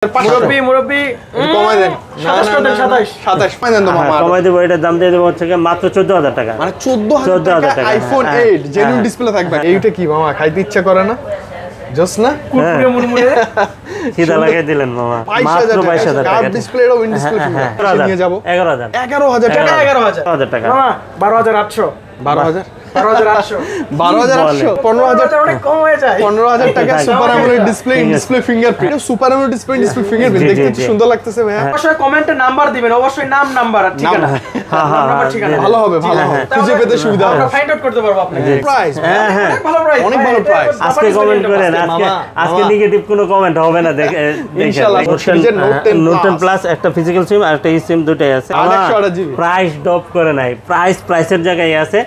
মুরব্বি মুরব্বি কমাই দেন। 27 কমাই দেন তো মামা। কমাই দেব, এটার দাম দিয়ে দেব হচ্ছে মাত্র 14000 টাকা। মানে 14000 টাকা আইফোন 8 জেনুইন ডিসপ্লে থাকবে। এইটা কি মামা খাইতে ইচ্ছা করে না? জোস না? কুরকুরে মুরমুরে সিধা লাগাই দিলেন মামা, মাত্র 22000 টাকা। কার্ভ ডিসপ্লে এর উইন্ড ডিসপ্লে নিয়ে যাব 11000 11000 টাকা। 11000 টাকা। মামা 12800 12000 12800 12800 15000 অনেক কম হয়ে যায়। 15000 টাকা super AMOLED display display fingerprint. Super AMOLED display display fingerprint দেখতে তো সুন্দর লাগতেছে ভাইয়া। অবশ্যই কমেন্টে নাম্বার দিবেন, অবশ্যই নাম নাম্বার আর ঠিকানা। নাম্বার ঠিকানা ভালো হবে ভালো হবে, খুঁজে পেতে সুবিধা হবে। আমরা ফাইন্ড আউট করতে পারবো আপনাকে। প্রাইস হ্যাঁ অনেক ভালো প্রাইস, অনেক ভালো প্রাইস। আজকে কমেন্ট করেন, আজকে নেগেটিভ কোনো কমেন্ট হবে না। ইনশাআল্লাহ। নোট 10 প্লাস একটা ফিজিক্যাল সিম আর একটা ই সিম দুটাই আছে। 128 জিবি প্রাইস ড্রপ করে নাই, প্রাইসের জায়গায় আছে।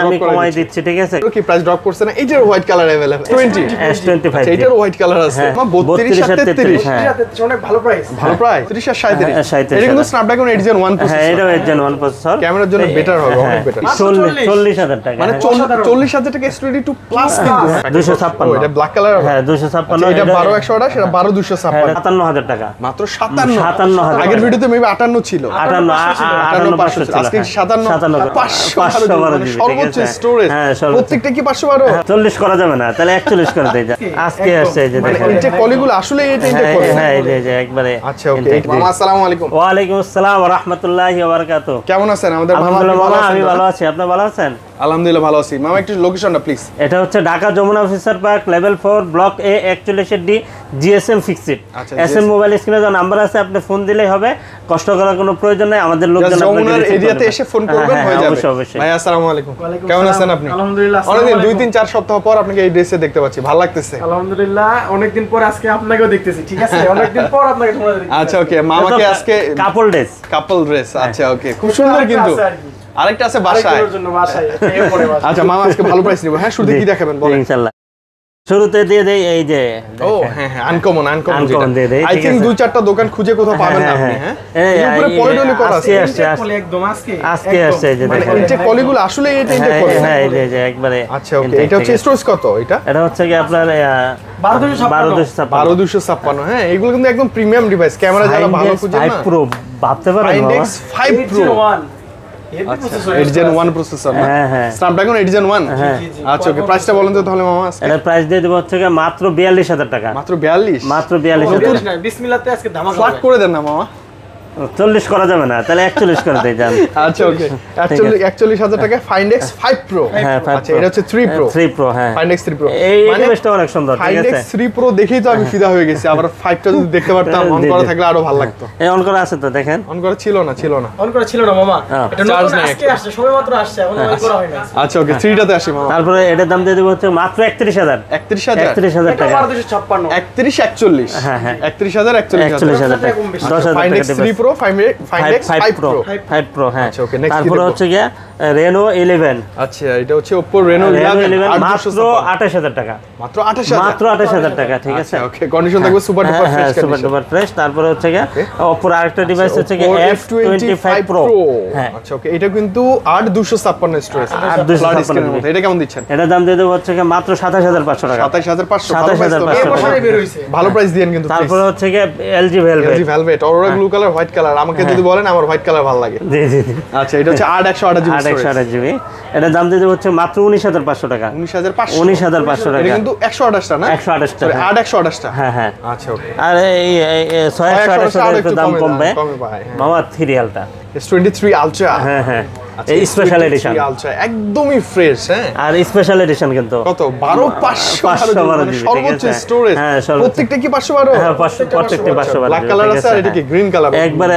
আমি কমাই দিচ্ছি, ঠিক আছে? কি প্রাইস ড্রপ করছে না? এইটার হোয়াইট কালার अवेलेबल 20 S25 এটার হোয়াইট কালার আছে। 32 আর 33 হ্যাঁ অনেক ভালো প্রাইস। ভালো প্রাইস 30 আর 37 এটা কিন্তু হ্যাঁ, স্ন্যাপড্রাগন 8 Gen 1 হ্যাঁ প্রসেসর। এটাও Gen 1 প্রসেসর। ক্যামেরার জন্য বেটার হবে, অনেক বেটার। 40000 টাকা। মানে 40000 টাকা S22 প্লাস কিন্তু 256 এটা ব্ল্যাক কালার। হ্যাঁ 256। এটা 12128 সেটা 12256 57000 টাকা মাত্র 57 57000। আগের ভিডিওতে মেবি 58 ছিল, 58500 ছিল। আজকে 57 512 সর্বোচ্চ স্টোরেজ। হ্যাঁ প্রত্যেকটা কি 512? 40 করা যাবে না, তাহলে 41 করে দেই। আজকে আসছে এই যে দেখেন এই যে কলিগুলো আসলে এই তিনটে কলি। হ্যাঁ এই যে একবারে। আচ্ছা ওকে। মামা আসসালামু আলাইকুম। ওয়া আলাইকুম আসসালাম ওয়া রাহমাতুল্লাহি ওয়া বারাকাতুহু। কেমন আছেন? আমাদের আলহামদুলিল্লাহ মামা, আমি ভালো আছি। আপনি ভালো আছেন? আলহামদুলিল্লাহ ভালো আছি। মামা একটু লোকেশনটা প্লিজ। এটা হচ্ছে Dhaka Jamuna officer park level 4 block A 41D GSM fixed. SM mobile স্ক্রিনে যে নাম্বার আছে আপনি ফোন দিলেই হবে, কষ্ট করার কোনো প্রয়োজন নাই। আমাদের লোকজন যমুনার এরিয়াতে এসে ফোন করবেন, হয়ে যাবে। অবশ্যই। ভাই আসসালামু আলাইকুম। কেমন আছেন আপনি? আলহামদুলিল্লাহ। অনেকদিন 2-3-4 সপ্তাহ পর আপনাকে এই ড্রেসে দেখতে পাচ্ছি, ভালো লাগতেছে। আলহামদুলিল্লাহ অনেকদিন পর আজকে আপনাকেও দেখতেছি, ঠিক আছে? অনেকদিন পর আপনাকে তোমরা দেখতেছি। আচ্ছা ওকে। মামাকে আজকে কাপল ড্রেস। Couple dress. আচ্ছা ওকে, খুব সুন্দর কিন্তু। আরেকটা আছে বাসায়। আরেকজনের জন্য বাসায়, এরপরে বাসায়। আচ্ছা মামা আজকে ভালো প্রাইস নিব। হ্যাঁ শুরুতে কি দেখাবেন বলেন? ইনশাআল্লাহ শুরুতে দিয়ে দেই এই যে। ও হ্যাঁ হ্যাঁ, আনকমন Uncommon দিয়ে দেই, আই ঠিক থিংক আছে। 2-4টা দোকান খুঁজে কোথাও পাবেন না আপনি। হ্যাঁ এর উপরে পলিডলি করা আছে। বলে একদম আজকে আসছে এই যে মানে দেখেন। এই যে কলিগুলো আসলে এই তিনটে কলি। হ্যাঁ এই যে একবারে। আচ্ছা ওকে। এটা হচ্ছে স্টোরেজ কত এটা? এটা হচ্ছে কি আপনার 12256। 12256। হ্যাঁ এগুলো কিন্তু একদম প্রিমিয়াম ডিভাইস। ক্যামেরা যারা ভালো খুঁজে না, প্রো ভাবতে পারেন Find বাবা। X 5 Pro 8 Gen 1 প্রসেসর না? হ্যাঁ হ্যাঁ স্ন্যাপড্রাগন 8 Gen 1। হ্যাঁ। আচ্ছা ওকে, প্রাইসটা বলেন তো তাহলে মামা আজকে। এটা প্রাইস দিয়ে দেব হচ্ছে কি মাত্র 42000 টাকা। মাত্র 42। মাত্র 42000 টাকা। বিসমিল্লাহতে আজকে ধামাকা ফ্ল্যাট করে দেন না মামা। 40 করা যাবে না, তাহলে 41 করে দেই জান। আচ্ছা ওকে। 41000 টাকা Find X 5 Pro। হ্যাঁ 5 আচ্ছা এটা হচ্ছে 3 Pro। 3 Pro হ্যাঁ। Find X 3 Pro এই মানে ডিভাইসটা অনেক সুন্দর, ঠিক Find আছে? X 3 Pro দেখেই তো আমি ফিদা হয়ে গেছি। আবার 5টা যদি দেখতে পারতাম, অন করা থাকলে আরো ভালো লাগতো। এই অন করা আছে তো দেখেন। অন করা ছিল না অন করা ছিল না মামা। হ্যাঁ। এটা চার্জ নতুন নাই আজকে আসছে, সবেমাত্র আসছে, এখন অন করা হয় না। আচ্ছা ওকে, 3টাতে আসি মামা। তারপরে এটার দাম দিয়ে দেব হচ্ছে মাত্র 31000 31000 31000 এটা টাকা। 12256 31 41। হ্যাঁ হ্যাঁ 31000 41000 41000 টাকা। 10000 Find টাকা X 3 Pro Find X 5 Pro। 5 Pro হ্যাঁ। আচ্ছা, okay, next তারপরে কি দেখবো? হচ্ছে কি Reno 11। আচ্ছা এটা হচ্ছে Oppo Reno 11 মাত্র 28000 টাকা। মাত্র 28000 মাত্র 28000 টাকা, ঠিক আছে? আচ্ছা ওকে, কন্ডিশন থাকবে সুপার ডুপার হ্যাঁ ফ্রেশ সুপার ডুপার ফ্রেশ। তারপরে হচ্ছে কি Oppo আরেকটা ডিভাইস হচ্ছে কি Oppo F25 Pro। হ্যাঁ আচ্ছা ওকে, এটা কিন্তু 8256 স্টোরেজ। 8256 এটা কেমন দিচ্ছেন? এটার দাম দিয়ে দেব হচ্ছে কি মাত্র 27500 টাকা। 27500। 27500 এই বছরই বের হইছে। ভালো প্রাইস দিয়েন কিন্তু। তারপরে হচ্ছে কি LG Velvet। LG Velvet aurora blue colour white colour. আমাকে যদি বলেন আমার হোয়াইট কালার ভালো লাগে। জি জি জি। আচ্ছা এটা হচ্ছে 8128 জিবি 828 জিবি। এটার দাম দিয়ে দেব হচ্ছে মাত্র 19500 টাকা। 19500। 19500 টাকা। এটা কিন্তু 128 টা না? 128 টা। 8128 টা। হ্যাঁ হ্যাঁ। আচ্ছা ওকে। আর এই 628 এর দাম কমবে ভাই। মামা 3 আলটা। S23 Ultra। হ্যাঁ হ্যাঁ এই স্পেশাল এডিশন। Ultra একদমই ফ্রেশ। হ্যাঁ আর স্পেশাল এডিশন কিন্তু কত 12512 সর্বোচ্চ স্টোরেজ। হ্যাঁ প্রত্যেকটা কি 512? হ্যাঁ প্রত্যেকটি 512 ব্ল্যাক কালার আছে আর এটা কি গ্রিন কালার। একবারে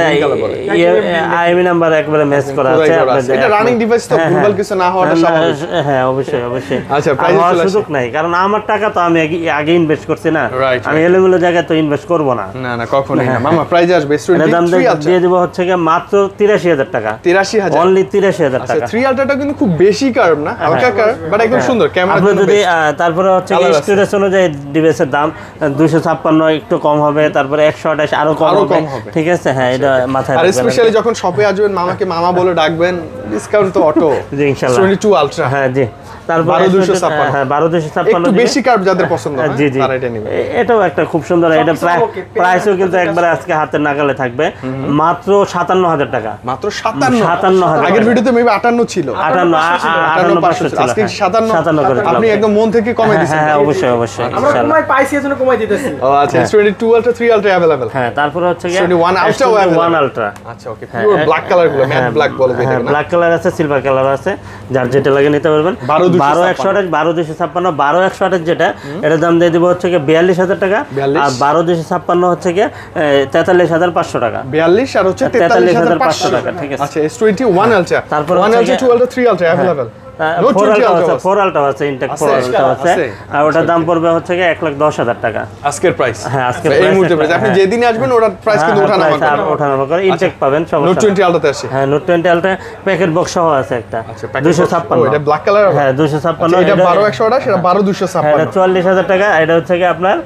আইএমই নাম্বার একবারে ম্যাচ করা আছে। এটা রানিং ডিভাইস তো ভুলভাল কিছু না হওয়াটা স্বাভাবিক। হ্যাঁ অবশ্যই অবশ্যই। আচ্ছা প্রাইস আমার সুযোগ নাই, কারণ আমার টাকা তো আমি আগে ইনভেস্ট করছি না। Right, আমি এলোমেলো জায়গায় তো ইনভেস্ট করব না। না না কখনোই না মামা। প্রাইস আসবে এর দাম S23 Ultra দিয়ে দেব হচ্ছে কি মাত্র 83000 টাকা। 83000 অনলি 83000 টাকা। 3 Ultraটা কিন্তু খুব বেশি কার্ভ না, হালকা কার্ভ বাট একদম সুন্দর ক্যামেরা। আপনি যদি তারপরে হচ্ছে স্টোরেজ অনুযায়ী ডিভাইসের দাম 256 একটু কম হবে, তারপরে 128 আরো কম হবে, ঠিক আছে? হ্যাঁ এটা মাথায় আর রাখবেন। স্পেশালি যখন শপে আসবেন মামাকে মামা বলে ডাকবেন, ডিসকাউন্ট তো অটো। জি ইনশাআল্লাহ। 22 Ultra। হ্যাঁ জি। তারপর 12256 হ্যাঁ 12256 একটু বেশি কার্ভ যাদের পছন্দ হয় জি জি তারা এটা নেবে। এটাও একটা খুব সুন্দর, এটা okay, প্রাইসও কিন্তু একবারে আজকে হাতের নাগালে থাকবে, মাত্র 57000 টাকা। মাত্র 57 57,000 আগের ভিডিওতে মেবি 58 ছিল, 58,500 ছিল, আজকে হ্যাঁ। 57 করে দিলাম। আপনি একদম মন থেকে কমে দিয়েছেন। হ্যাঁ অবশ্যই অবশ্যই আমরা ইনশাআল্লাহ। কমাই পাইছি এজন্য কমাই দিতেছি। ও আচ্ছা, S22 Ultra 3 Ultra अवेलेबल। হ্যাঁ তারপরে হচ্ছে কি S21 Ultra S21 Ultra। আচ্ছা ওকে, পিওর ব্ল্যাক কালার গুলো, ম্যাট ব্ল্যাক বলে হ্যাঁ যেটা না। ব্ল্যাক কালার আছে, সিলভার কালার আছে, যার যেটা লাগে নিতে পারবেন। 12128 12256 12128 যেটা, এটার দাম দিয়ে দিব হচ্ছে কি 42000 টাকা, 42 আর 12256 হচ্ছে কি 43500 টাকা। 42 আর হচ্ছে 43500 টাকা, ঠিক আছে। আচ্ছা S21 Ultra, তারপর 1 হচ্ছে Ultra 2 Ultra 3 Ultra available. Note 4 20 আলটা Ultra আছে, আছে। 4 আলটা আছে, ইনটেক 4 আছে, আলটা আছে, আছে। আর ওটার দাম পড়বে হচ্ছে কি 1,10,000 টাকা। আজকের প্রাইস, হ্যাঁ, আজকের এই price মুহূর্তে একটা, প্রাইস, আপনি হ্যাঁ। যেদিন আসবেন ওটার প্রাইস কিন্তু ওঠানামা করে। ওঠানামা করে, ইনটেক পাবেন Note সমস্যা 20 Ultra তে আসে। হ্যাঁ Note 20 আলটা প্যাকেট বক্স সহ আছে একটা, আচ্ছা, packet box। 256। ও, এটা ব্ল্যাক কালার। হ্যাঁ 256, এটা 12128, এটা 12256। এটা 44000 টাকা, এটা হচ্ছে কি আপনার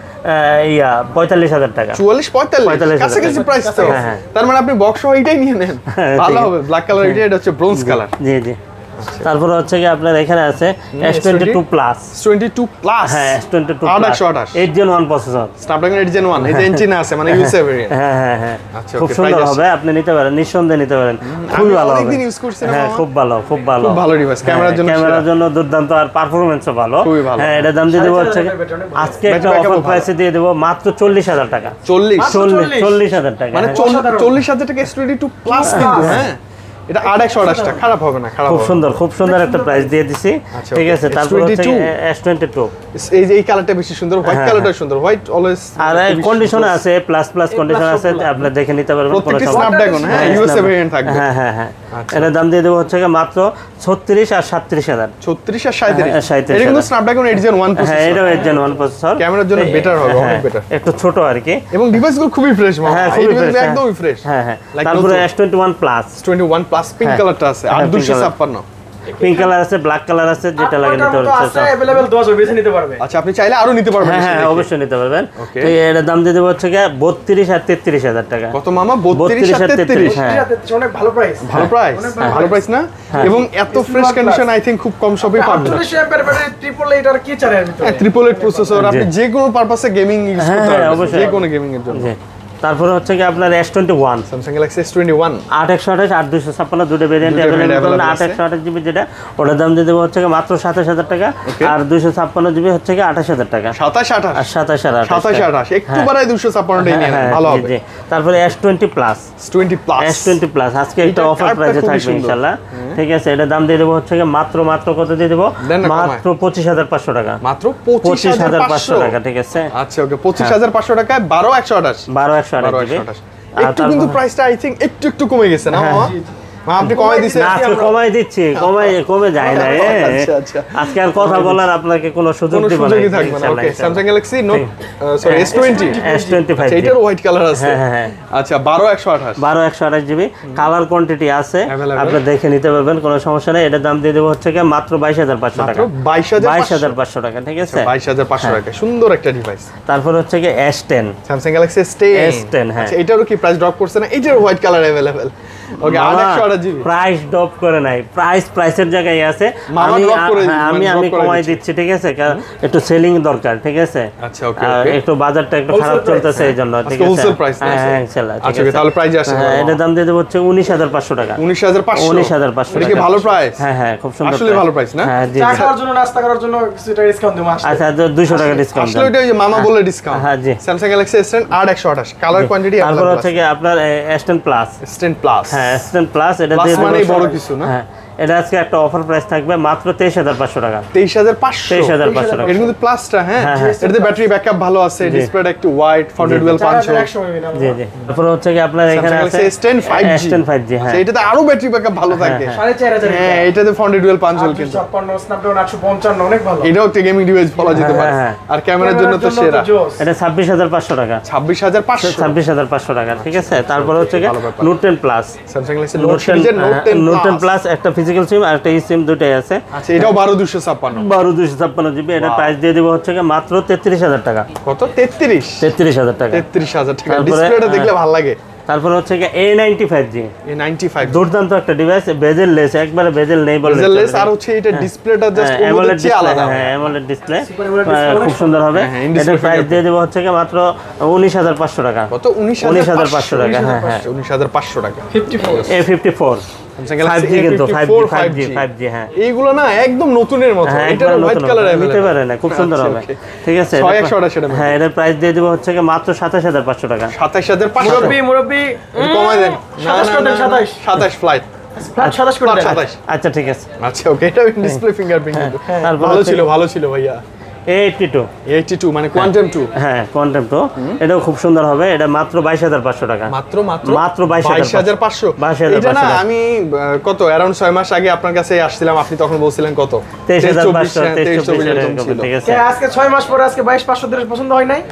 45000 টাকা। 44 45 45,000 কাছাকাছি টাকা। প্রাইস তো। হ্যাঁ, হ্যাঁ। তার মানে আপনি বক্স সহ এটাই নিয়ে নেন, হ্যাঁ, ভালো ঠিক হবে। ব্ল্যাক কালার এটা হচ্ছে ব্রোঞ্জ কালার। জি জি। তারপরে হচ্ছে কি আপনার এখানে আছে S22 প্লাস। 22 প্লাস, হ্যাঁ S22 8 plus 128 8 Gen 1 processor. Snapdragon 8 Gen 1, এই যে ইঞ্জিন আছে মানে ইউএসএ ভেরিয়েন্ট। হ্যাঁ হ্যাঁ হ্যাঁ আচ্ছা, খুব okay, সুন্দর price হবে, আপনি নিতে পারেন, নিঃসন্দেহে নিতে পারেন, খুবই আমি ভালো হবে। অনেকদিন ইউজ করছি না হ্যাঁ মামা। খুব ভালো, খুব ভালো, খুব ভালো ডিভাইস, ক্যামেরার জন্য ক্যামেরার সেরা। জন্য দুর্দান্ত, আর পারফরম্যান্সও ভালো। খুবই ভালো। হ্যাঁ এটা দাম দিয়ে দেবো হচ্ছে কি, 4,500 আজকে একটা Battery backup অফার ও ভালো। প্রাইসে দিয়ে দেবো মাত্র 40000 টাকা। 40 40000 টাকা, মানে হ্যাঁ। 40000 টাকা S22 প্লাস কিন্তু, হ্যাঁ এটা 8 128 টা খারাপ হবে না, খারাপ খুব হবে না। সুন্দর, খুব সুন্দর একটা প্রাইস দিয়ে দিছি, আচ্ছা, ঠিক okay। আছে। তারপর হচ্ছে S22 S22, এই যে এই কালারটা বেশি সুন্দর, হোয়াইট কালারটা সুন্দর, হোয়াইট অলওয়েজ। আর কন্ডিশনে আছে, প্লাস প্লাস কন্ডিশন আছে, আপনি দেখে নিতে পারবেন, কোনো প্রত্যেকটি সমস্যা নেই। স্ন্যাপড্রাগন, হ্যাঁ ইউএসএ ভেরিয়েন্ট থাকবে। হ্যাঁ হ্যাঁ হ্যাঁ আচ্ছা। এটার দাম দিয়ে দেবো হচ্ছে কি মাত্র 36 আর 37000। 36 আর 37, হ্যাঁ, 37,000 এটা কিন্তু স্ন্যাপড্রাগন 8 Gen 1 হ্যাঁ প্রসেসর। এটাও Gen 1 প্রসেসর, ক্যামেরার জন্য বেটার হবে, অনেক বেটার। একটু ছোট আর কি। এবং ডিভাইসগুলো খুবই ফ্রেশ মামা, হ্যাঁ এই খুবই ডিভাইসগুলো fresh, একদমই ফ্রেশ। হ্যাঁ হ্যাঁ। Like তারপরে নতুন। S21 প্লাস, 21 প্লাস পিঙ্ক হ্যাঁ। কালারটা আছে, হ্যাঁ, pink 8256। পিঙ্ক কালার আছে, ব্ল্যাক কালার আছে, যেটা লাগে নিতে আছে পারবেন। अवेलेबल 10 বেছে নিতে পারবে। আচ্ছা, আপনি চাইলে আরো নিতে পারবেন। হ্যাঁ এসে হ্যাঁ দেখে। অবশ্যই নিতে পারবেন। Okay। তো এটার দাম দিয়ে দেবো হচ্ছে কি 32 আর 33000 টাকা। কত মামা? 32 আর 33। হ্যাঁ। অনেক ভালো প্রাইস। ভালো প্রাইস, ভালো প্রাইস না? এবং এত ফ্রেশ কন্ডিশন আই থিংক খুব কম শপে পাবেন না। 48 এম্পিয়ার ব্যাটারি, ট্রিপল এইটার কি চারের ভিতরে? হ্যাঁ, 888 প্রসেসর, আপনি যে কোনো পারপাসে গেমিং ইউজ হ্যাঁ, করতে হ্যাঁ, পারবেন, অবশ্যই। যে কোনো গেমিং এর জন্য। জি। তারপরে হচ্ছে কি আপনার S21 স্যামসাং গ্যালাক্সি S21 8 128 8 256 দুটো ভেরিয়েন্ট দুটো variant अवेलेबल। available 8 128 জিবি যেটা, ওটার দাম দিয়ে দেবো হচ্ছে কি মাত্র 27000 টাকা, Okay। আর 256 জিবি হচ্ছে কি 28000 টাকা, 27 আর 28 27 আর 27 28 একটু বাড়ায় 256 টাই নিয়ে নেন, ভালো হবে। তারপরে S20 plus, S20 plus S20 plus আজকে একটা এটার অফার cardটা প্রাইসে খুবই থাকবে সুন্দর। ইনশাআল্লাহ, ঠিক আছে। এটা দাম দিয়ে দেবো হচ্ছে কি মাত্র কত দিয়ে দেবো, দেন না, কমায়। মাত্র 25500 টাকা, মাত্র 25500 টাকা, ঠিক আছে। আচ্ছা ওকে, 25500 টাকায় 12 128 12 128 জিবি। 128 একটু কিন্তু প্রাইসটা আই থিংক একটু কমে গেছে না মামা? মা আপনি কমাই দিছেন। না আজকে কমাই দিচ্ছি, কমে যায় না। আচ্ছা, আচ্ছা। আজকে আর কথা বলার আপনাকে কোনো সুযোগ কোনো দিব না। সুযোগই থাকবে না। Okay, Samsung Galaxy Note sorry S20 S25 আচ্ছা, এটার হোয়াইট কালার আছে। হ্যাঁ, হ্যাঁ। আচ্ছা 12 128 12 128 জিবি কালার কোয়ান্টিটি আছে, Available। আপনি দেখে নিতে পারবেন, কোনো সমস্যা নেই। এটার দাম দিয়ে দেবো হচ্ছে কি মাত্র 22500 মাত্র টাকা, 22500 22500 টাকা, ঠিক আছে। 22500 টাকা, সুন্দর একটা ডিভাইস। তারপর হচ্ছে কি S10 স্যামসাং গ্যালাক্সি S10 হ্যাঁ। আচ্ছা এটারও কি প্রাইস ড্রপ করছে না? এটার হোয়াইট কালার अवेलेबल। ওকে 8 জিবি প্রাইস ড্রপ করে নাই, প্রাইসের জায়গায় আছে। মামা drop করে দিবে, আমি drop করে কমাই দিচ্ছে। দিচ্ছি, ঠিক আছে, কারণ একটু সেলিং দরকার, ঠিক আছে। আচ্ছা, ওকে, আর ওকে। একটু বাজারটা একটু খারাপ Wholesale চলতেছে এই জন্য, ঠিক আজকে আছে। wholesale price না? হ্যাঁ ইনশাআল্লাহ, ঠিক আচ্ছা, আছে। ওকে, তাহলে price আসে হ্যাঁ, বলো। এটার দাম দিয়ে দেবো হচ্ছে 19500 টাকা, 19500 19500 এটা কি টাকা। ভালো প্রাইস? হ্যাঁ হ্যাঁ খুব সুন্দর আসলে ভালো price না? হ্যাঁ জি চা জি। খাওয়ার জন্য, নাস্তা করার জন্য কিছুটা ডিসকাউন্ট দেবো আসলে। আচ্ছা 200 টাকা ডিসকাউন্ট। আসলে ওটা ওই যে মামা বলে ডিসকাউন্ট। হ্যাঁ, জি। Samsung Galaxy S10 8 128 colour quantity তারপর अवेलेबल হচ্ছে কি আপনার S10 প্লাস, S10 প্লাস। হ্যাঁ S10 প্লাস, এটা Plus দিয়ে দেবো মানেই বড় কিছু না? হ্যাঁ এটা আজকে একটা অফার প্রাইস থাকবে মাত্র 23500 টাকা, 23500 23500 টাকা। এটা কিন্তু প্লাসটা, হ্যাঁ হ্যাঁ, হ্যাঁ। এটাতে ব্যাটারি ব্যাকআপ ভালো আছে, ডিসপ্লেটা একটু ওয়াইড, ফ্রন্টেড ওয়েল পাঞ্চ। 4100 হবে না? জি জি। তারপর হচ্ছে কি আপনার এখানে আছে S10 5G S10 5G হ্যাঁ। এটাতে আরো ব্যাটারি ব্যাকআপ ভালো থাকে। 4500 হ্যাঁ এটাতে ফ্রন্টেড ওয়েল পাঞ্চ কিন্তু 856 স্ন্যাপড্রাগন 855 অনেক ভালো। এটাও একটা গেমিং ডিভাইস বলা যেতে পারে। হ্যাঁ, আর ক্যামেরার জন্য তো সেরা। এটা 26500 টাকা, 26500 26500 টাকা, ঠিক আছে। তারপর হচ্ছে কি ভালো ব্যাপার। Note 10 plus, Samsung Galaxy note সিরিজের নোট 10 প্লাস একটা ফিজিক্যাল সিম আর একটা সিম দুটাই আছে। আচ্ছা এটাও 12256 12256 জিবি, এটা প্রাইস দিয়ে দেবো হচ্ছে কি মাত্র 33000 টাকা, কত 33 33000 টাকা। 33000 টাকা। তারপরে, ডিসপ্লেটা দেখলে ভালো লাগে। তারপর হচ্ছে কি A95G, A95 দুর্দান্ত একটা ডিভাইস, বেজেল লেস, একবারে বেজেল নেই বলে বেজেলেস, আর হচ্ছে এটা ডিসপ্লেটা জাস্ট অন্যদের চেয়ে আলাদা। হ্যাঁ AMOLED display, Super AMOLED display খুব সুন্দর হবে। হ্যাঁ, এটার প্রাইস দিয়ে দেবো হচ্ছে কি মাত্র 19,500 টাকা। কত? 19,500 টাকা, হ্যাঁ হ্যাঁ। 19,500 টাকা। 54 A54 Samsung Galaxy 5G কিন্তু, 54 5G, হ্যাঁ। এইগুলো না একদম নতুনের মতো। হ্যাঁ, এটার একবার হোয়াইট নতুন কালার হবে, নিতে পারেন, খুব সুন্দর হবে। ঠিক আছে, 100 হ্যাঁ এটার প্রাইস দিয়ে দেবো হচ্ছে কি মাত্র 27,500 টাকা। 27,500 মুরব্বি কমায় দেন। 27 27 ফ্লাইট। ফ্ল্যাট 27 করে দেন। 27। আচ্ছা ঠিক আছে। আচ্ছা ওকে, এটা ডিসপ্লে ফিঙ্গারপ্রিন্ট কিন্তু তারপর ভালো হচ্ছে- ছিল, ভালো ছিল ভাইয়া। A82 82 মানে কোয়ান্টাম 2 হ্যাঁ কোয়ান্টাম 2, এটাও খুব সুন্দর হবে। এটা মাত্র 22,500 টাকা। মাত্র মাত্র 22,500। 22,500 এটা না আমি কত অ্যারাউন্ড 6 মাস আগে আপনার কাছে আসছিলাম, আপনি তখন বলছিলেন কত 23,500 23,24 এরকম এরকম, ছিল। ঠিক আছে। কে আজকে 6 মাস পরে আজকে 22,500 দিয়ে পছন্দ হয় নাই?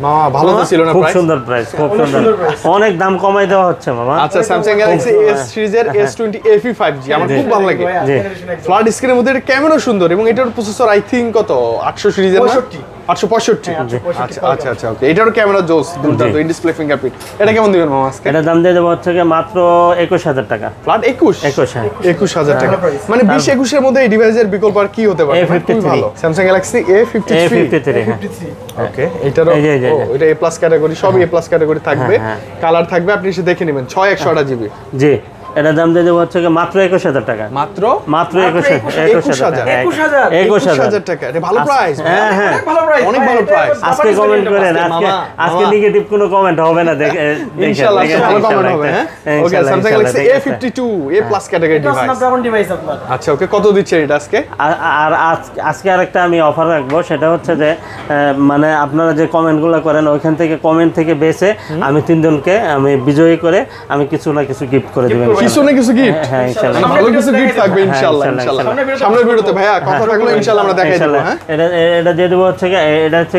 মামা ভালো তো ছিল না খুব প্রাইস? সুন্দর প্রাইস, খুব অনেক সুন্দর, সুন্দর price। অনেক দাম কমাই দেওয়া হচ্ছে মামা। আচ্ছা স্যামসাং গ্যালাক্সি এস সিরিজের S20 FE 5G আমার খুব ভালো লাগে। ভাইয়া, জি। generation একদম। ফ্ল্যাট স্ক্রিনের মধ্যে এটা ক্যামেরা সুন্দর এবং এটার প্রসেসর আই থিংক কত 800 সিরিজের না 65 865। হ্যাঁ, 865 আচ্ছা আচ্ছা আচ্ছা ওকে, এটার ক্যামেরা জোস দুর্দান্ত, ইন ডিসপ্লে ফিঙ্গারপ্রিন্ট। এটা কেমন দিবেন মামা আজকে? এটার দাম দিয়ে দেবো হচ্ছে কি মাত্র 21,000 টাকা। ফ্ল্যাট 21 হ্যাঁ। 21,000 টাকা, ভালো price। মানে 20-21 এর মধ্যে এই ডিভাইসের বিকল্প আর কি হতে পারে? A53 খুবই ভালো। স্যামসাং গ্যালাক্সি A53 A53 হ্যাঁ। 53 ওকে, এটারও এই যে, এই যে, এই যে। এটা A+ ক্যাটাগরি, সবই A+ ক্যাটাগরি থাকবে, হ্যাঁ, কালার থাকবে, আপনি এসে দেখে নেবেন। 6128 জিবি জি, এটার দাম দিয়ে দেবো হচ্ছে কি মাত্র 21,000 টাকা। মাত্র মাত্র 21,000 21,000 21,000 21,000 টাকা। এটা ভালো প্রাইস। হ্যাঁ হ্যাঁ। অনেক ভালো প্রাইস, অনেক ভালো price। আজকে কমেন্ট করেন, আজকে মামা, আজকে মামা। নেগেটিভ কোনো কমেন্ট হবে না, দেখে ইনশাআল্লাহ দেখে ভালো কমেন্ট ইনশাআল্লাহ হবে। হ্যাঁ ওকে, ইনশাআল্লাহ, স্যামসাং গ্যালাক্সি ইনশাআল্লাহ, A52 A+ ক্যাটাগরি এটা ডিভাইস। স্ন্যাপড্রাগন ডিভাইস আপনার। আচ্ছা ওকে, কত দিচ্ছেন এটা আজকে? আর আজকে আরেকটা আমি অফার রাখবো, সেটা হচ্ছে যে মানে আপনারা যে কমেন্টগুলো করেন ওইখান থেকে কমেন্ট থেকে বেছে আমি 3 জনকে আমি বিজয়ী করে আমি কিছু না কিছু গিফট করে দেবেন। কিছু না কিছু গিফট, হ্যাঁ ইনশাআল্লাহ। ভালো কিছু গিফট থাকবে ইনশাআল্লাহ ইনশাআল্লাহ, ইনশাআল্লাহ। সামনের ভিডিওতে ভাইয়া কথা থাকলে ইনশাআল্লাহ আমরা দেখাই দেব। ইনশাআল্লাহ। হ্যাঁ এটা দিয়ে দেবো হচ্ছে এটা হচ্ছে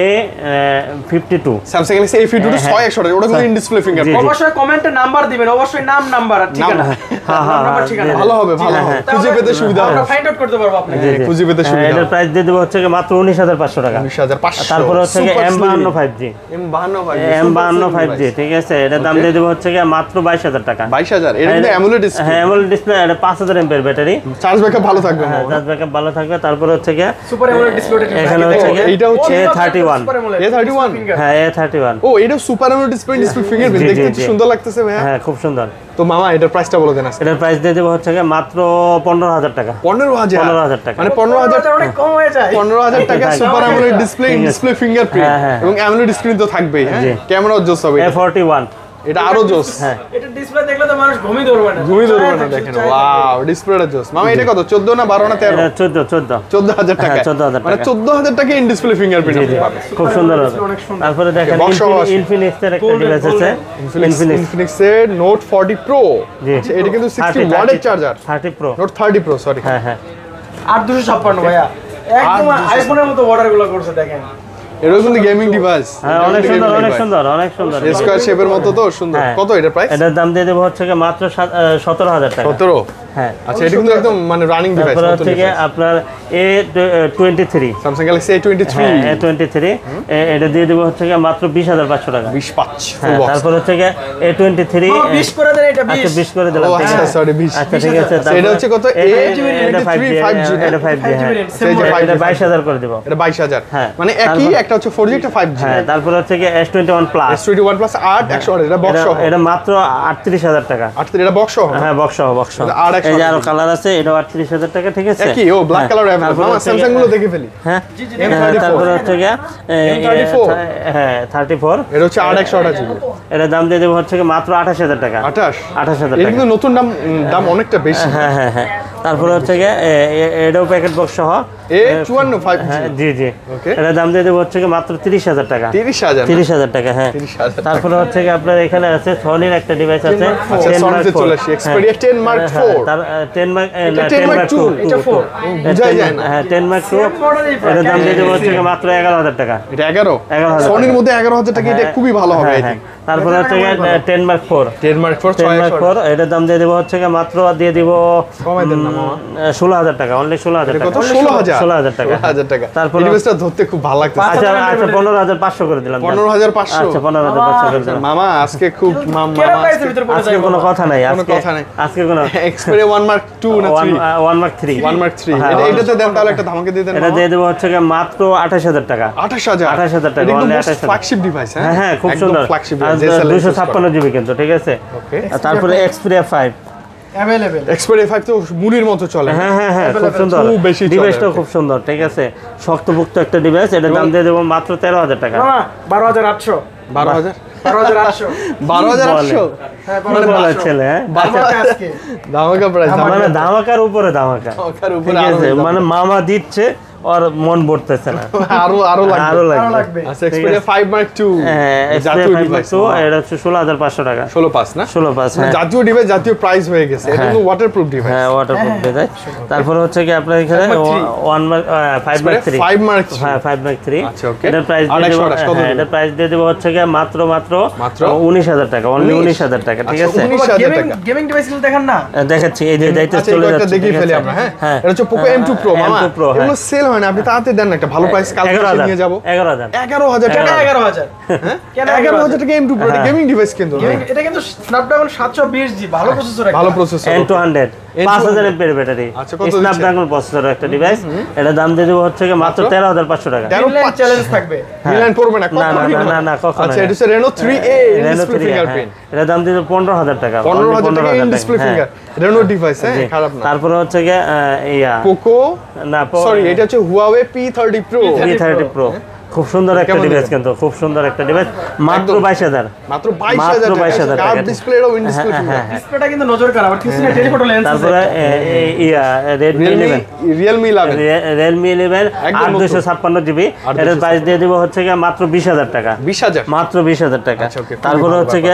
A52 স্যামসাং গ্যালাক্সি A52 6128 ওটা কিন্তু ইন ডিসপ্লে ফিঙ্গারপ্রিন্ট। জি। অবশ্যই কমেন্টে নাম্বার দিবেন, অবশ্যই নাম নাম্বার আর ঠিকানা। হ্যাঁ, হ্যাঁ, নাম্বার হ্যাঁ, ঠিকানা। জি, ভালো হবে ভালো হবে, খুঁজে পেতে সুবিধা হবে। আমরা ফাইন্ড আউট করতে পারবো আপনাকে। জি, জি। খুঁজে পেতে সুবিধা এটার হবে। প্রাইস দিয়ে দেবো হচ্ছে মাত্র 19,500 টাকা। 19,500। তারপরে হচ্ছে M52 5G, M52 5G, ঠিক আছে। এটার দাম দিয়ে দেবো হচ্ছে মাত্র 22,000 টাকা। 22,000। এটা কিন্তু অ্যামোলেড ডিসপ্লে, হ্যাঁ অ্যামোলেড ডিসপ্লে, এটা 5000 এমপিএর ব্যাটারি, চার্জ ব্যাকআপ ভালো থাকবে। হ্যাঁ চার্জ ব্যাকআপ ভালো থাকবে। তারপরে হচ্ছে সুপার অ্যামোলেড ডিসপ্লে। এখানে হচ্ছে এইটা হচ্ছে A31 A31 হ্যাঁ A31 ও এটা সুপার অ্যামোলেড ডিসপ্লে ফিঙ্গারপ্রিন্ট, জি, দেখতে জি। কি সুন্দর লাগতেছে ভাইয়া। হ্যাঁ খুব সুন্দর। তো মামা এটার প্রাইসটা বলে দেন আজকে। এটার প্রাইস দিয়ে দেবো হচ্ছে মাত্র 15,000 টাকা। 15,000 টাকা। মানে 15,000 অনেক কম হয়ে যায়। 15,000 টাকা হ্যাঁ, সুপার অ্যামোলেড ডিসপ্লে, ঠিক আছে। ডিসপ্লে ফিঙ্গারপ্রিন্ট হ্যাঁ, হ্যাঁ। এবং অ্যামোলেড স্ক্রিন তো থাকবেই। হ্যাঁ জি। ক্যামেরাও জোস হবে এটা। A41 এটা আরো জোস। হ্যাঁ এটা ডিসপ্লে দেখলে তো মানুষ ঘুমিয়ে ধরবে না। ঘুমিয়ে ধরবে না, দেখেন ওয়াও ডিসপ্লেটা জোস। মামা এটা কত 14 না 12 না 13? এটা 14 14,000 টাকা। হ্যাঁ, 14,000 মানে টাকা। 14,000 টাকা ইন ডিসপ্লে ফিঙ্গারপ্রিন্ট জি, আপনি জি। পাবেন। খুব সুন্দর হবে। অনেক সুন্দর। তারপরে দেখেন বক্স সহ আছে। ইনফিনিক্সের একটা ডিভাইস আছে, ইনফিনিক্স এর নোট 40 প্রো। জি। আচ্ছা এটা কিন্তু 60 ওয়াটের charger. 30 pro, note 30 pro sorry. হ্যাঁ হ্যাঁ 8,256 ভাইয়া। একদম 8,256 আইফোনের মতো অর্ডার গুলো করছে দেখেন। এটাও কিন্তু গেমিং ডিভাইস। হ্যাঁ অনেক সুন্দর, অনেক সুন্দর, অনেক সুন্দর। স্কয়ার শেপের মতো তো সুন্দর। হ্যাঁ। কত এটার প্রাইস? এটার দাম দিয়ে দেবো হচ্ছে মাত্র 17,000 টাকা। 17। হ্যাঁ আচ্ছা এটা কিন্তু একদম মানে রানিং ডিভাইস। তারপরে হচ্ছে আপনার A23 স্যামসাং গ্যালাক্সি A23 হ্যাঁ A23 এটা দিয়ে দেবো হচ্ছে মাত্র 20,500 টাকা। 20 পাঁচ ফুল হ্যাঁ বক্স। তারপর হচ্ছে A23 মামা 20 করে দেন এটা 20। আচ্ছা 20 করে দিলাম, ও ঠিক আচ্ছা আছে। সরি 20। আচ্ছা ঠিক আছে। এটা হচ্ছে কত? এটা 5G, এটা 5G, হ্যাঁ। সেই যে 5G, এটা 22,000 করে দিব। এটা 22,000। হ্যাঁ। মানে একই, তারপর- একটা হচ্ছে 4G একটা 5G। হ্যাঁ তারপর হচ্ছে S21 প্লাস, S21 প্লাস 8 128 এটা বক্স সহ। এটা মাত্র 38,000 টাকা। 8 এটা বক্স সহ। হ্যাঁ বক্স সহ, বক্স সহ। আর 128 এই যে আরো কালার আছে, এটা 38,000 টাকা, ঠিক আছে। একই ও ব্ল্যাক হ্যাঁ, কালার তারপর अवेलेबल। মামা হচ্ছে স্যামসাং গুলো দেখে ফেলি। হ্যাঁ জি, জি, M34 তারপর হচ্ছে M34 হ্যাঁ 34 এটা হচ্ছে 8 128 জিবি। এটার দাম দিয়ে দেবো হচ্ছে মাত্র 28,000 টাকা। 28,000 28,000 এটা টাকা। কিন্তু নতুন দাম অনেকটা বেশি। হ্যাঁ হ্যাঁ হ্যাঁ তারপরে হচ্ছে এটাও প্যাকেট বক্স সহ। A54 5G। হ্যাঁ জি জি। Okay. এটার দাম দিয়ে দেবো হচ্ছে মাত্র 30,000 টাকা। 30,000 30,000 টাকা, হ্যাঁ। 30,000 তারপরে হচ্ছে আপনার এখানে আছে সনির একটা ডিভাইস আছে, আচ্ছা 10 সনিতে Mark চলে 4 আসি Xperia 10 Mark 4। তার 10 Mark এটা 10 Mark 2 এটা 4 বুঝাই যায় না। হ্যাঁ 10 Mark 2 Same model এই এটার দাম দিয়ে দেবো হচ্ছে মাত্র 11,000 টাকা। এটা 11 11,000 সনির মধ্যে 11,000 টাকা এটা খুবই ভালো হবে আই হ্যাঁ, থিং। তারপরে হচ্ছে 10 Mark 4 10 Mark 4 10 Mark 4 এটার দাম দিয়ে দেবো হচ্ছে মাত্র দিয়ে দিব কমাই দেন না মামা। 16,000 টাকা, অনলি 16,000 এটা টাকা। কত? 16,000 16,000 টাকা। 16,000 টাকা। তারপর এই ডিভাইসটা ধরতে খুব ভালো লাগতেছে। আচ্ছা 15,500 করে দিলাম। 15,500। আচ্ছা 15,500 করে দিলাম। মামা আজকে খুব মামা কেরা প্রাইসের ভিতর পড়ে আজকে যায় কোনো বাবা? কথা নাই, কোনো আজকে কথা নাই। আজকে কোনো Xperia 1 Mark 2 না 3? 1 Mark 3 1 Mark 3 হ্যাঁ, এটাতে দেন তাহলে একটা ধামাকে দিয়ে দেন। এটা দিয়ে দেবো হচ্ছে গিয়ে মাত্র 28,000 টাকা। 28,000 28,000 টাকা, এটা only কিন্তু 28,000 ফ্ল্যাগশিপ ডিভাইস। হ্যাঁ হ্যাঁ খুব একদম সুন্দর। ফ্ল্যাগশিপ আর ডিভাইস। 256 জিবি কিন্তু, ঠিক আছে। ওকে। আর তারপরে Xperia 5। অ্যাভেলেবেল। Xperia 5 তো মুনির মতো চলে। হ্যাঁ হ্যাঁ হ্যাঁ খুব সুন্দর, খুব বেশি চলে। ডিভাইসটাও খুব সুন্দর, ঠিক আছে। শক্তপোক্ত একটা ডিভাইস, এটার দাম দিয়ে দেবো মাত্র 13,000 টাকা। মামা 12,800। 12,000 12,800। 12,800 হ্যাঁ মানে 12,800 বলার ছেলে, হ্যাঁ ধামাকা আজকে। ধামাকা প্রাইস। মানে ধামাকার উপরে ধামাকা, ধামাকার ঠিক উপরে আরো আছে। মানে মামা দিচ্ছে, ওর মন ভরতেছে না, আরো আরো আরো লাগবে। লাগবে। আচ্ছা Xperia 5 Mark 2 হ্যাঁ, জাতীয় Xperia 5 ডিভাইস। Mark II, এটা হচ্ছে 16,500 টাকা। 16.5 না? 16.5 মানে হ্যাঁ। জাতীয় ডিভাইস, জাতীয় প্রাইস হয়ে গেছে। এটা কিন্তু ওয়াটারপ্রুফ ডিভাইস। হ্যাঁ ওয়াটারপ্রুফ ডিভাইস। তারপরে হচ্ছে কি আপনার এখানে 5 Mark 3। 5 Mark 3 হ্যাঁ 5 Mark 3। আচ্ছা, okay। এটার প্রাইস আর দিয়ে দেব, 128 কত হ্যাঁ দিবেন? এটার প্রাইস দিয়ে দেব হচ্ছে কি মাত্র মাত্র? 19,000 টাকা, অনলি 19,000 19,000 টাকা, ঠিক আচ্ছা, আছে। 19,000 গেমিং টাকা। গেমিং ডিভাইসগুলো দেখেন না। দেখাচ্ছি, এই যে যাইতে আচ্ছা চলে এটা যাচ্ছে, দেখি ঠিক ফেলি আছে? আমরা। হ্যাঁ হ্যাঁ এটা হচ্ছে Poco M2 Pro মামা। M2 Pro, হ্যাঁ। এগুলো সেল হয় না, আপনি তাড়াতাড়ি দেন না একটা ভালো প্রাইস, কালকে এসে 11,000 নিয়ে যাব। 11,000 11,000 টাকা। 11,000। হ্যাঁ কেন 11,000 টাকা M2 Pro, এটা গেমিং ডিভাইস কিন্তু। এটা কিন্তু স্ন্যাপড্রাগন 720G ভালো প্রসেসর একটা। ভালো প্রসেসর। N200 5000 এর ব্যাটারি, আচ্ছা, কত দিচ্ছে? স্ন্যাপড্রাগন প্রসেসর একটা ডিভাইস। এটা দাম দিয়ে দেব হচ্ছে কি মাত্র 13,500 টাকা। 3 চ্যালেঞ্জ থাকবে। মিলান পড়বে না, না না না না কখনো আচ্ছা এটা হচ্ছে Reno 3A Reno display 3A, fingerprint. হ্যাঁ। এটা দাম দিয়ে দেব 15,000 টাকা। 15,000 টাকা ইন ডিসপ্লে হ্যাঁ। Finger Reno device. হ্যাঁ জি। খারাপ না। তারপরে হচ্ছে কি ইয়া Poco না সরি এটা হচ্ছে Huawei P30 Pro। P30 Pro খুব সুন্দর একটা কেমন ডিভাইস, দিবেন? কিন্তু খুব সুন্দর একটা ডিভাইস, মাত্র একদম। 22,000। মাত্র 22,000 টাকা। 22,000 কার্ভ টাকা। ডিসপ্লে এর ইন ডিসপ্লে ফিঙ্গার। ডিসপ্লেটা কিন্তু নজর কাড়া, আবার কিছু না টেলিফটো লেন্স আছে। তারপরে ইয়া Redmi 11, Realme 11 Realme 11 একদম নতুন। 856 জিবি। 856 এটার প্রাইস দিয়ে দিব হচ্ছে কি মাত্র 20,000 টাকা। 20,000 মাত্র 20,000 টাকা। আচ্ছা, okay, খুবই তারপরে ভালো হচ্ছে কি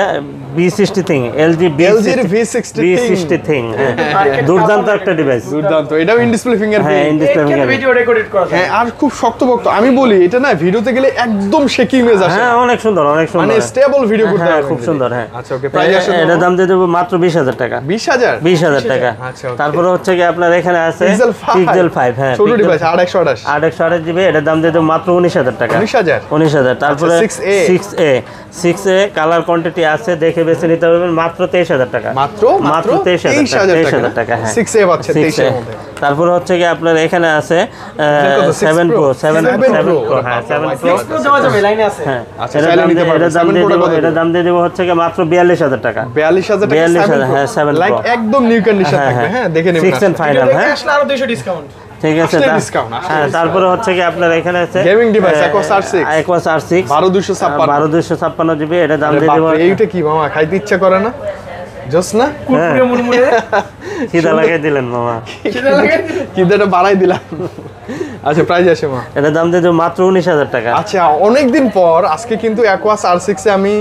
B60 থিং, LG LG এর V60 থিং, দুর্দান্ত একটা ডিভাইস। দুর্দান্ত। এটাও ইন ডিসপ্লে ফিঙ্গার। হ্যাঁ ইন ডিসপ্লে কিন্তু ভিডিও রেকর্ডেড করা যায়। হ্যাঁ আর খুব শক্তপোক্ত। আমি বলি এটা না ভিডিওতে গেলে একদম শেকি ইমেজ আসে। হ্যাঁ অনেক সুন্দর, অনেক সুন্দর, মানে স্টেবল ভিডিও করতে হ্যাঁ হবে। খুব সুন্দর। হ্যাঁ আচ্ছা ওকে প্রাইস আসে এটা দাম দিয়ে দেবো মাত্র 20,000 টাকা। 20,000 20,000 টাকা। আচ্ছা, okay। তারপরে হচ্ছে কি আপনার এখানে আছে Pixel 5 হ্যাঁ ছোট ডিভাইস 828 828 জিবি। এটার দাম দিয়ে দেবো মাত্র 19,000 টাকা। 19,000 19,000। তারপরে আচ্ছা, 6A 6A কালার কোয়ান্টিটি আছে, দেখে বেছে নিতে পারবেন মাত্র 23,000 টাকা। মাত্র 23,000 টাকা। হ্যাঁ 6A পাচ্ছে 23 এর মধ্যে। তারপরে হচ্ছে কি আপনার এখানে আছে কত? 7 Pro? Pro 7 Pro? Pro হ্যাঁ 7 Pro। এক্সপ্লো দেওয়া যাবে, লাইনে আছে। হ্যাঁ আচ্ছা, এটার চাইলে দাম নিতে দিয়ে- পারবেন। এটার দাম 7 দিয়ে Pro দেবো, কত এটার দাম দিয়ে দেবো হচ্ছে কি মাত্র 42,000 টাকা। 42,000 টাকা 42,000 হ্যাঁ 7 লাইক Pro। একদম নিউ কন্ডিশন থাকবে। হ্যাঁ দেখে নেবেন। 6 and final ভিডিও দেখে হ্যাঁ আসলে আরো 200 ডিসকাউন্ট। ঠিক আছে। আসলে discount, আসলে হ্যাঁ তারপরে হচ্ছে কি আপনার এখানে আছে gaming device Aquos R6 Aquos R6 12256 12256 GB. এটা দাম দিয়ে দেবো, এইটা কি মামা খাইতে ইচ্ছা করে না? জোস না? কুরকুরে মুরমুরে খিদা লাগিয়ে দিলেন মামা। সেটা লাগে। কিদাটা বাড়াই দিলাম। আচ্ছা প্রাইস আসে মা। এটা দাম দিয়ে দেবো মাত্র 19,000 টাকা। আচ্ছা অনেকদিন পর আজকে কিন্তু Aquos R6 এ আমি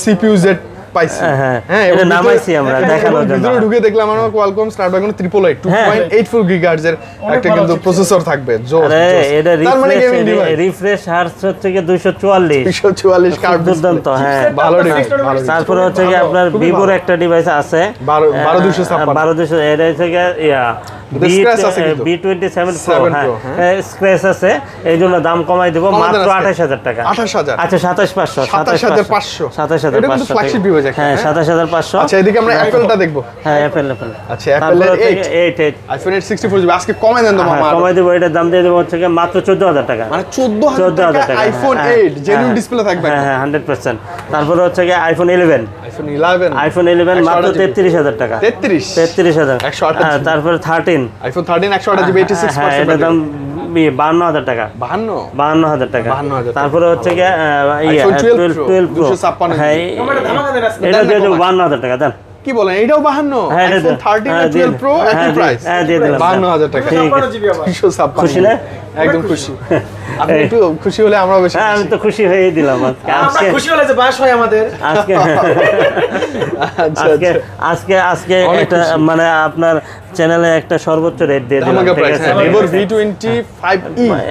CPU Z পাইছি। হ্যাঁ, হ্যাঁ এটা এবং নামাইছি আমরা হ্যাঁ, দেখানোর এবং জন্য। ভিতরে ঢুকে দেখলাম আমার Qualcomm Snapdragon 888 হ্যাঁ। 2.84 GHz এর একটা ভালো কিন্তু chipset। প্রসেসর থাকবে। আরে এটা তার মানে গেমিং ডিভাইস রিফ্রেশ হার্স হচ্ছে কি 244 244 কার্ভ দুর্দান্ত। হ্যাঁ ভালো ডিভাইস ভালো তারপরে হচ্ছে কি আপনার খুবই ভিভোর ভালো। একটা ডিভাইস আছে 12256 12200। এটা হচ্ছে কি ইয়া এটা scratch আছে কিন্তু। B27 Pro 7 হ্যাঁ Pro, হ্যাঁ। স্ক্র্যাচ আছে, এই জন্য দাম কমাই দেবো কমাই দেন মাত্র আজকে। 28,000 টাকা। 28,000 আচ্ছা 27,500 27,500 27,500 এটা কিন্তু flagship device একটা, হ্যাঁ হ্যাঁ। 27,500। আচ্ছা এদিকে আমরা অ্যাপলটা দেখবো। হ্যাঁ অ্যাপেল আচ্ছা অ্যাপলের 8 iPhone 8 64 জিবি আজকে কমাই দেন তো মামা। কমাই দেবো, এটার দাম দিয়ে দেবো হচ্ছে কি মাত্র 14,000 টাকা। মানে 14,000 টাকা iPhone 8 জেনুইন ডিসপ্লে থাকবে। হ্যাঁ হ্যাঁ 100%। তারপরে হচ্ছে কি আইফোন 11 iPhone 11 মাত্র 33,000 টাকা। 33 33,000। হ্যাঁ তারপরে 13 iPhone 13 128 জিবি 86% হ্যাঁ এটার দাম 52,000 টাকা। 52 টাকা। 52,000 টাকা। তারপরে হচ্ছে কি iPhone 12 Pro, 12 Pro 256 হ্যাঁ আমার ধামাকা দেন আজকে। এটা দিয়ে দেবো 52,000 টাকা দেন। কি বলেন এটাও 52? হ্যাঁ, এটা iPhone দেন। 13 হ্যাঁ, আর 12 Pro দিয়ে একই দেন। প্রাইস। হ্যাঁ, দিয়ে দিলাম। 52,000 টাকা। ঠিক আছে। 56 জিবি আবার। 256 খুশি না? একদম খুশি। আপনি একটু খুশি হলে আমরাও বেশি হ্যাঁ আমি খুশি। তো খুশি হয়েই দিলাম আজকে। আমরা আজকে খুশি হলে যে বাস হয় আমাদের। আজকে আচ্ছা আজকে আচ্ছা আজকে আজকে অনেক একটা খুশি। মানে আপনার চ্যানেলে একটা সর্বোচ্চ রেট দিয়ে দিলাম, ধামাকা ঠিক প্রাইস আছে? ভিভো V25e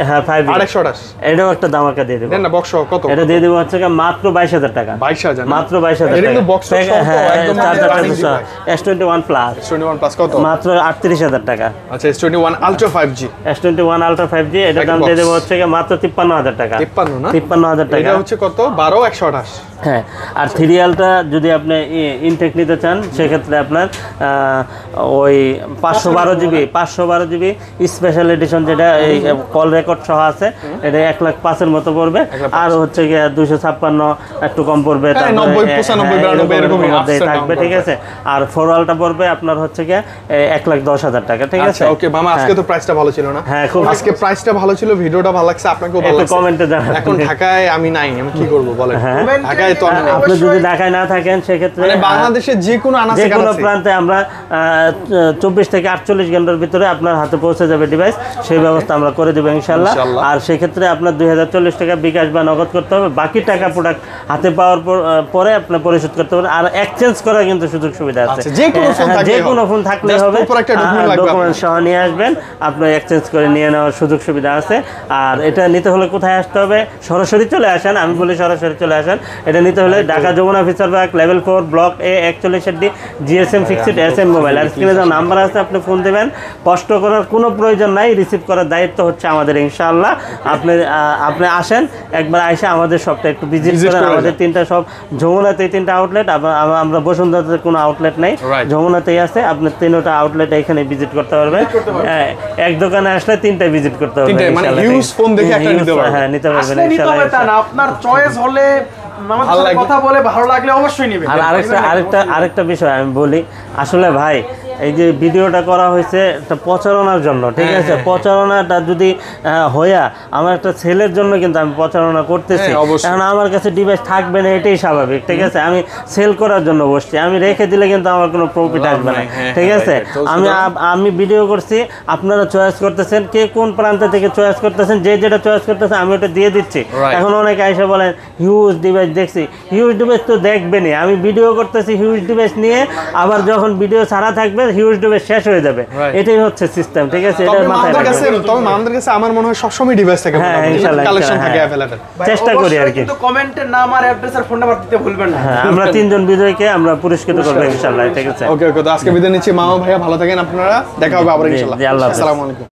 হ্যাঁ 5 828 এটাও একটা ধামাকা দিয়ে দেব। দেন না বক্স কত এটা দিয়ে দেবো হচ্ছে মাত্র 22,000 টাকা, 22,000 মাত্র 22,000 এটা টাকা। কিন্তু box সহ তো হ্যাঁ একদম running device। S21 plus S21 plus কত মাত্র 38,000 টাকা। আচ্ছা S21 Ultra 5G S21 Ultra 5G এটার দাম দিয়ে দেবো হচ্ছে মাত্র 53,000 টাকা। 53 না 53,000 টাকা। এটা হচ্ছে কত 12 128 হ্যাঁ, আর 3Lটা যদি আপনি ইনটেক নিতে চান সেক্ষেত্রে আপনার ওই 512 জিবি স্পেশাল এডিশন, যেটা এই কল রেকর্ড সহ আছে, এটা 1,05,000 মতো পড়বে। আর হচ্ছে গিয়ে 256 একটু কম পড়বে, হ্যাঁ, 90 95 92 এরকমই থাকবে, ঠিক আছে। আর 4Lটা পড়বে আপনার হচ্ছে গিয়ে 1,10,000 টাকা, ঠিক আছে। আচ্ছা ওকে মামা, আজকে তো প্রাইসটা ভালো ছিল না? হ্যাঁ, খুব আজকে প্রাইসটা ভালো ছিল, ভিডিওটা ভালো লাগছে, আপনাকেও ভালো একটু লাগছে। কমেন্টে জানাবেন। এখন ঢাকায় আমি নাই, আমি কি করব বলেন? ঢাকায় তো আমি নাই। আপনি যদি ঢাকায় না থাকেন সেক্ষেত্রে মানে বাংলাদেশের যে কোনো আনাচে যে কোনো কানাচে প্রান্তে আমরা 24 থেকে 48 ঘন্টার ভিতরে আপনার হাতে পৌঁছে যাবে ডিভাইস, সেই ব্যবস্থা আমরা করে দেবো ইনশাল্লাহ। ইনশাআল্লাহ। আর সেক্ষেত্রে আপনার 2040 টাকা বিকাশ বা নগদ করতে হবে, বাকি টাকা প্রোডাক্ট হাতে পাওয়ার পরে আপনি পরিশোধ করতে পারেন। আর এক্সচেঞ্জ করার কিন্তু সুযোগ সুবিধা আছে, আচ্ছা, যে কোনো ফোন থাকলেই যে কোনো হবে। ফোন থাকলেই Just হবে, proper একটা document লাগবে ডকুমেন্ট সহ নিয়ে আসবেন, আপনি এক্সচেঞ্জ করে নিয়ে নেওয়ার সুযোগ সুবিধা আছে। আর এটা নিতে হলে কোথায় আসতে হবে? সরাসরি চলে আসেন, আমি বলি সরাসরি চলে আসেন। এটা নিতে হলে Dhaka Jamuna Future Park level 4 block A 41D GSM fixed SM mobile. আর স্ক্রিনে যে নাম্বার আছে আপনি ফোন দেবেন, কষ্ট করার কোনো প্রয়োজন নাই, রিসিভ করার দায়িত্ব হচ্ছে আমাদের ইনশাআল্লাহ। আপনি আসেন, একবার এসে আমাদের শপটা একটু ভিজিট করেন। করে আমাদের 3টা শপ, যমুনাতেই 3টা আউটলেট, আমরা বসুন্ধরাতে কোনো আউটলেট নেই, Right. যমুনাতেই আছে। আপনি 3টা আউটলেট এখানে ভিজিট করতে পারবেন। এক দোকানে আসলে 3টা ভিজিট করতে পারবেন তিনটায়, মানে ইনশাআল্লাহ। huge phone দেখে একটা নিতে পারবেন। হ্যাঁ, নিতে পারবেন আসলে নিতে হবে তা ইনশাআল্লাহ। না, আপনার চয়েস হলে আমাদের ভালো সাথে লাগবে। কথা বলে ভালো লাগলে অবশ্যই নেবেন। আর আরেকটা বিষয় আমি বলি, আসলে ভাই এই যে ভিডিওটা করা হয়েছে একটা প্রচারণার জন্য, ঠিক আছে? প্রচারণাটা যদি হইয়া আমার একটা ছেলের জন্য কিন্তু আমি প্রচারণা করতেছি, হ্যাঁ, অবশ্যই। কারণ আমার কাছে ডিভাইস থাকবে না, এটাই স্বাভাবিক, ঠিক আছে? আমি সেল করার জন্য বসছি, আমি রেখে দিলে কিন্তু আমার কোনো প্রফিট আসবে না, হ্যাঁ, ঠিক হ্যাঁ, আছে? আমি ভিডিও করছি, আপনারা চয়েস করতেছেন, কে কোন প্রান্ত থেকে চয়েস করতেছেন, যে যেটা চয়েস করতেছে আমি ওটা দিয়ে দিচ্ছি। Right. এখন অনেকে এসে বলেন হিউজ ডিভাইস দেখছি, হিউজ ডিভাইস তো দেখবেনই, আমি ভিডিও করতেছি হিউজ ডিভাইস নিয়ে, আবার যখন ভিডিও ছাড়া থাকবে হিউজ ডিভাইস শেষ হয়ে যাবে, Right. এটাই হচ্ছে সিস্টেম, ঠিক আছে? এটা তবে মাথায় আমাদের কাছে আমার মনে হয় সবসময় ডিভাইস থাকে, হ্যাঁ, ইনশাআল্লাহ, কালেকশন থাকে হ্যাঁ। अवेलेबल। চেষ্টা করি আর কি। কিন্তু কমেন্টে নাম আর অ্যাড্রেস আর ফোন নাম্বার দিতে ভুলবেন না। হ্যাঁ, আমরা 3 জন বিজয়ীকে আমরা পুরস্কৃত করবো ইনশাআল্লাহ, ঠিক আছে? ওকে ওকে, তো আজকে বিদায় নিচ্ছি, মামা ভাইয়া ভালো থাকেন আপনারা, দেখা হবে আবার জি, ইনশাআল্লাহ। জি, আল্লাহ হাফেজ। আসসালামু আলাইকুম।